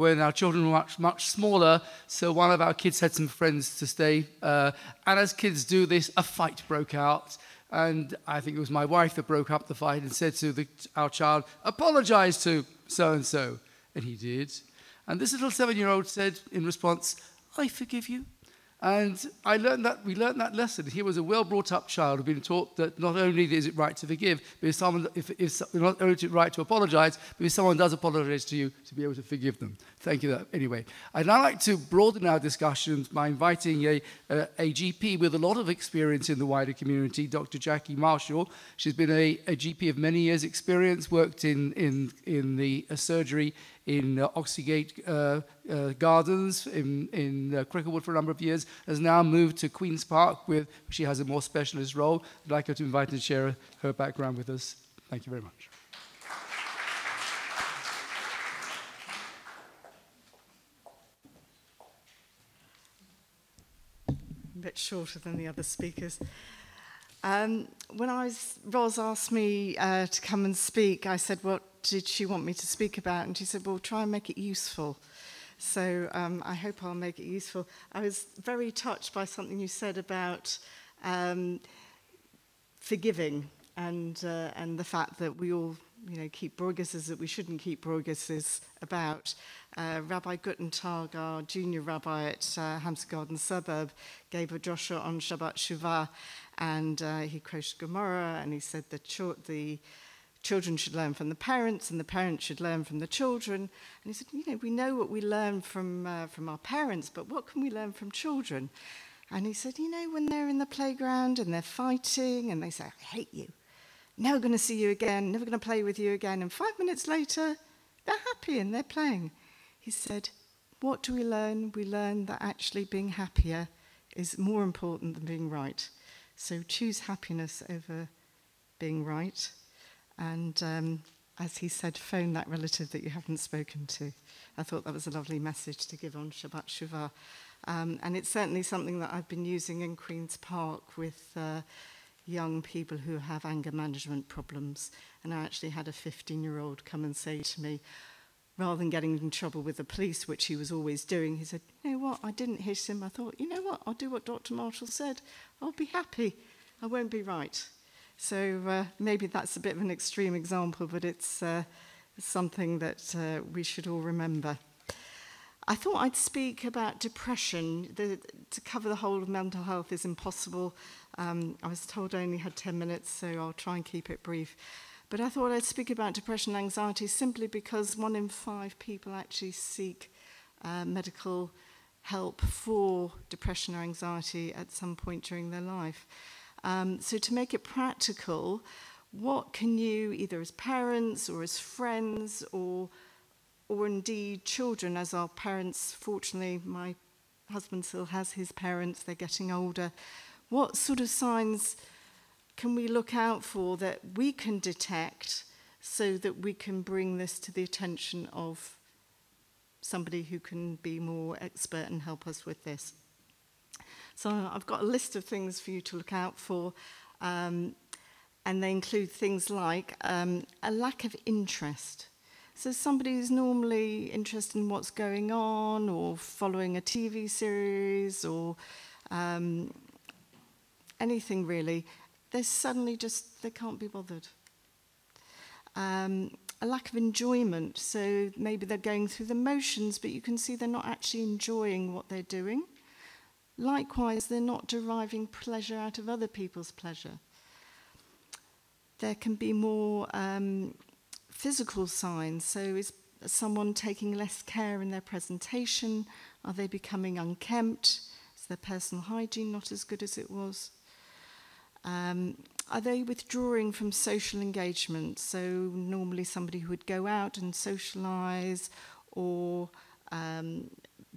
when our children were much smaller. So one of our kids had some friends to stay. And as kids do this, a fight broke out. And I think it was my wife that broke up the fight and said to our child, "Apologize to so-and-so." And he did. And this little 7-year-old said in response, "I forgive you." And we learned that lesson. He was a well-brought-up child who'd been taught that not only is it right to forgive, but not only is it right to apologize, but if someone does apologize to you, to be able to forgive them. Thank you. Anyway, I'd now like to broaden our discussions by inviting a GP with a lot of experience in the wider community, Dr. Jackie Marshall. She's been a GP of many years' experience, worked in the surgery in Oxygate Gardens in Cricklewood for a number of years, has now moved to Queen's Park, where she has a more specialist role. I'd like her to invite and share her background with us. Thank you very much. A bit shorter than the other speakers. When Ros asked me to come and speak, I said, what did she want me to speak about? And she said, well, try and make it useful. So I hope I'll make it useful. I was very touched by something you said about forgiving and the fact that we all keep broigesses that we shouldn't keep broigesses about. Rabbi Guttentag, our junior rabbi at Hampstead Garden Suburb, gave a drosha on Shabbat Shuvah, and he quoted Gemara, and he said that the children should learn from the parents, and the parents should learn from the children. And he said, we know what we learn from our parents, but what can we learn from children? And he said, when they're in the playground and they're fighting and they say, "I hate you, never going to see you again, never going to play with you again," and 5 minutes later, they're happy and they're playing. He said, what do we learn? We learn that actually being happier is more important than being right. So choose happiness over being right. And as he said, phone that relative that you haven't spoken to. I thought that was a lovely message to give on Shabbat Shuvah. And it's certainly something that I've been using in Queen's Park with young people who have anger management problems. And I actually had a 15-year-old come and say to me, rather than getting in trouble with the police, which he was always doing, he said, "You know what, I didn't hit him. I thought, you know what, I'll do what Dr. Marshall said. I'll be happy. I won't be right." So maybe that's a bit of an extreme example, but it's something that we should all remember. I thought I'd speak about depression. To cover the whole of mental health is impossible. I was told I only had 10 minutes, so I'll try and keep it brief. But I thought I'd speak about depression and anxiety simply because 1 in 5 people actually seek medical help for depression or anxiety at some point during their life. So to make it practical, what can you, either as parents or as friends or indeed children, as our parents, fortunately my husband still has his parents, they're getting older, what sort of signs can we look out for that we can detect so that we can bring this to the attention of somebody who can be more expert and help us with this? So I've got a list of things for you to look out for, and they include things like a lack of interest. So somebody who's normally interested in what's going on or following a TV series or anything really, they're suddenly they can't be bothered. A lack of enjoyment, so maybe they're going through the motions, but you can see they're not actually enjoying what they're doing. Likewise, they're not deriving pleasure out of other people's pleasure. There can be more physical signs, so is someone taking less care in their presentation? Are they becoming unkempt? Is their personal hygiene not as good as it was? Are they withdrawing from social engagement? So normally somebody who would go out and socialise or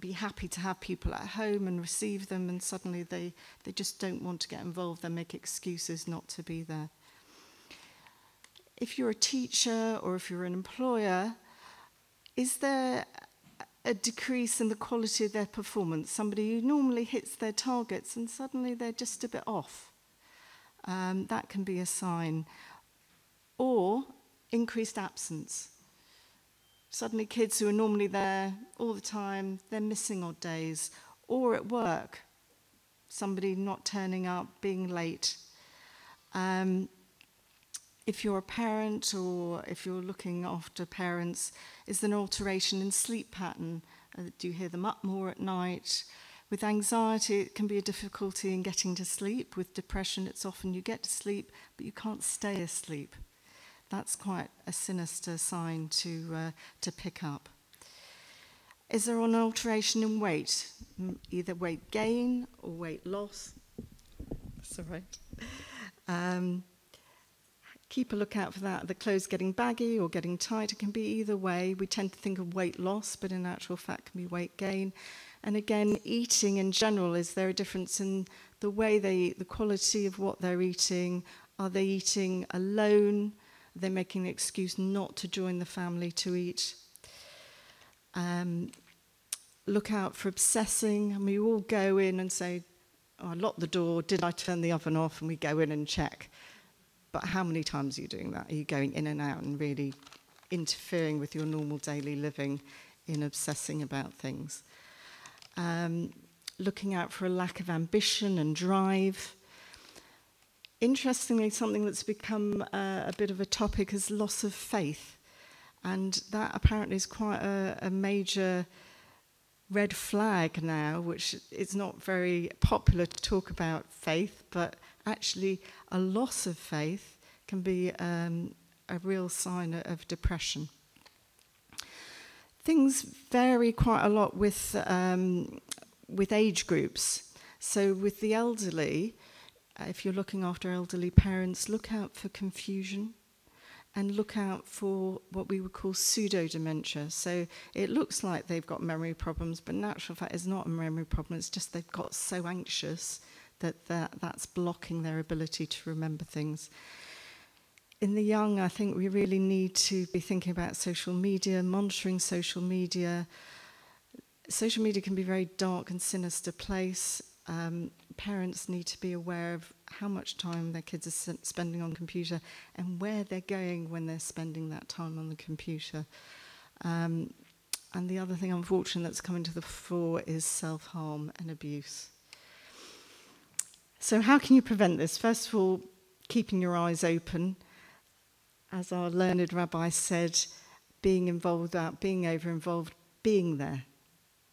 be happy to have people at home and receive them, and suddenly they just don't want to get involved. They make excuses not to be there. If you're a teacher or if you're an employer, is there a decrease in the quality of their performance? Somebody who normally hits their targets and suddenly they're just a bit off. That can be a sign. Or increased absence. Suddenly kids who are normally there all the time, they're missing odd days, or at work, somebody not turning up, being late. If you're a parent or if you're looking after parents, is there an alteration in sleep pattern? Do you hear them up more at night? With anxiety, it can be a difficulty in getting to sleep. With depression, it's often you get to sleep, but you can't stay asleep. That's quite a sinister sign to pick up. Is there an alteration in weight? Either weight gain or weight loss? That's all right. Keep a lookout for that. The clothes getting baggy or getting tight, it can be either way. We tend to think of weight loss, but in actual fact can be weight gain. And again, eating in general, is there a difference in the way they eat, the quality of what they're eating? Are they eating alone? Are they making an excuse not to join the family to eat? Look out for obsessing. And we all go in and say, oh, I locked the door, did I turn the oven off? And we go in and check. But how many times are you doing that? Are you going in and out and really interfering with your normal daily living in obsessing about things? Looking out for a lack of ambition and drive. Interestingly, something that's become a bit of a topic is loss of faith. And that apparently is quite a major red flag now, which is not very popular to talk about faith, but actually a loss of faith can be a real sign of depression. Things vary quite a lot with age groups. So with the elderly, if you're looking after elderly parents, look out for confusion and look out for what we would call pseudo-dementia. So it looks like they've got memory problems, but in actual fact it's not a memory problem, it's just they've got so anxious that's blocking their ability to remember things. In the young, I think we really need to be thinking about social media, monitoring social media. Social media can be a very dark and sinister place. Parents need to be aware of how much time their kids are spending on computer and where they're going when they're spending that time on the computer. And the other thing, unfortunately, that's coming to the fore is self-harm and abuse. So how can you prevent this? First of all, keeping your eyes open. As our learned rabbi said, being involved without being over-involved, being there.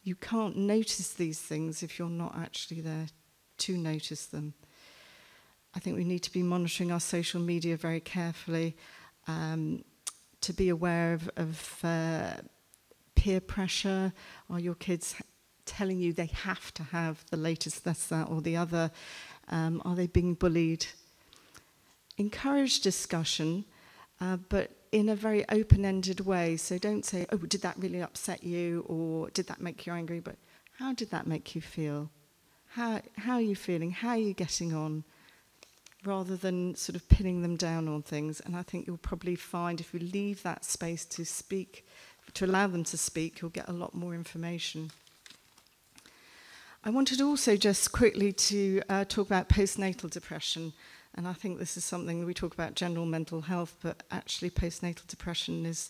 You can't notice these things if you're not actually there to notice them. I think we need to be monitoring our social media very carefully, to be aware of peer pressure. Are your kids telling you they have to have the latest this, that, or the other? Are they being bullied? Encourage discussion, but in a very open-ended way. So don't say, oh, did that really upset you? Or did that make you angry? But how did that make you feel? How are you feeling? How are you getting on? Rather than sort of pinning them down on things. And I think you'll probably find if you leave that space to speak, to allow them to speak, you'll get a lot more information. I wanted also just quickly to talk about postnatal depression. And I think this is something we talk about general mental health, but actually postnatal depression is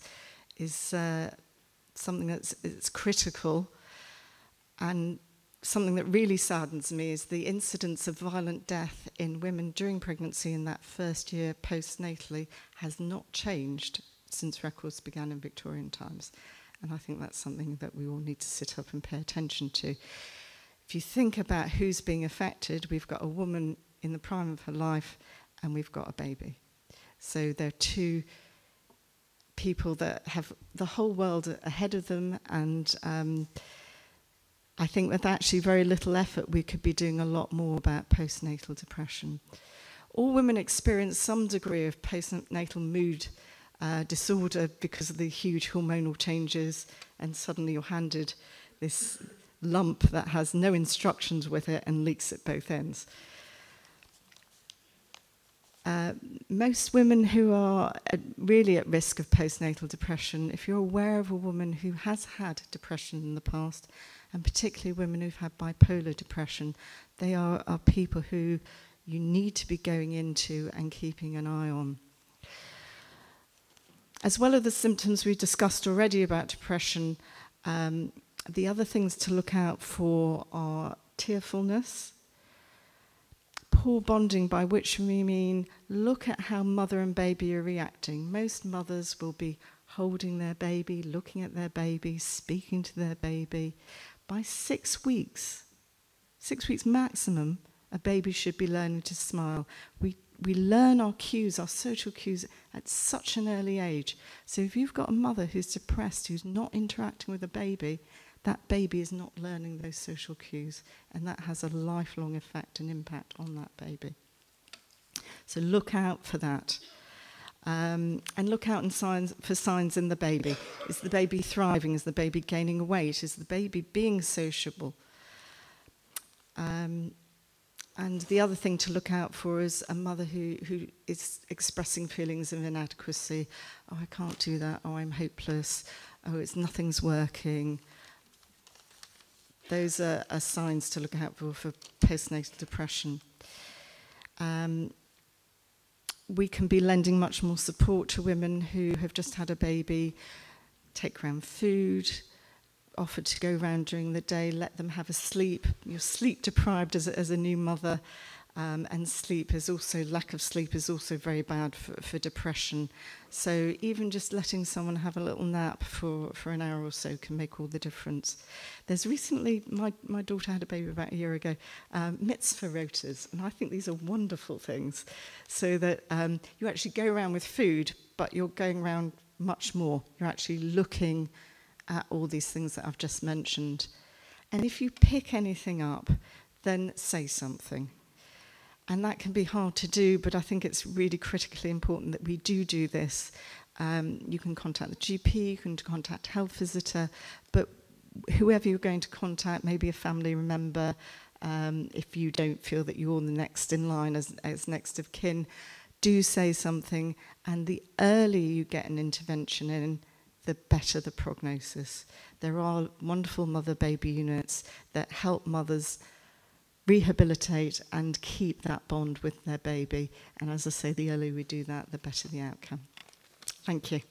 something it's critical. And something that really saddens me is the incidence of violent death in women during pregnancy in that first year postnatally has not changed since records began in Victorian times. And I think that's something that we all need to sit up and pay attention to. If you think about who's being affected, we've got a woman in the prime of her life and we've got a baby. So they're two people that have the whole world ahead of them, and I think with actually very little effort we could be doing a lot more about postnatal depression. All women experience some degree of postnatal mood disorder because of the huge hormonal changes, and suddenly you're handed this lump that has no instructions with it and leaks at both ends. Most women who are really at risk of postnatal depression, if you're aware of a woman who has had depression in the past, and particularly women who've had bipolar depression, they are people who you need to be going into and keeping an eye on. As well as the symptoms we discussed already about depression, the other things to look out for are tearfulness, poor bonding, by which we mean look at how mother and baby are reacting. Most mothers will be holding their baby, looking at their baby, speaking to their baby. By 6 weeks maximum, a baby should be learning to smile. We learn our cues, our social cues, at such an early age. So if you've got a mother who's depressed, who's not interacting with a baby, that baby is not learning those social cues, and that has a lifelong effect and impact on that baby. So look out for that. And look out for signs in the baby. Is the baby thriving? Is the baby gaining weight? Is the baby being sociable? And the other thing to look out for is a mother who is expressing feelings of inadequacy. Oh, I can't do that. Oh, I'm hopeless. Oh, nothing's working. Those are signs to look out for postnatal depression. We can be lending much more support to women who have just had a baby, take around food, offer to go around during the day, let them have a sleep. You're sleep deprived as a new mother, and lack of sleep is also very bad for depression. So even just letting someone have a little nap for an hour or so can make all the difference. There's recently, my daughter had a baby about a year ago, mitzvah rotas, and I think these are wonderful things, so that you actually go around with food, but you're going around much more. You're actually looking at all these things that I've just mentioned. And if you pick anything up, then say something. And that can be hard to do, but I think it's really critically important that we do this. You can contact the GP, you can contact a health visitor, but whoever you're going to contact, maybe a family member, if you don't feel that you're the next in line as next of kin, do say something. And the earlier you get an intervention in, the better the prognosis. There are wonderful mother-baby units that help mothers rehabilitate and keep that bond with their baby. And as I say, the earlier we do that, the better the outcome. Thank you.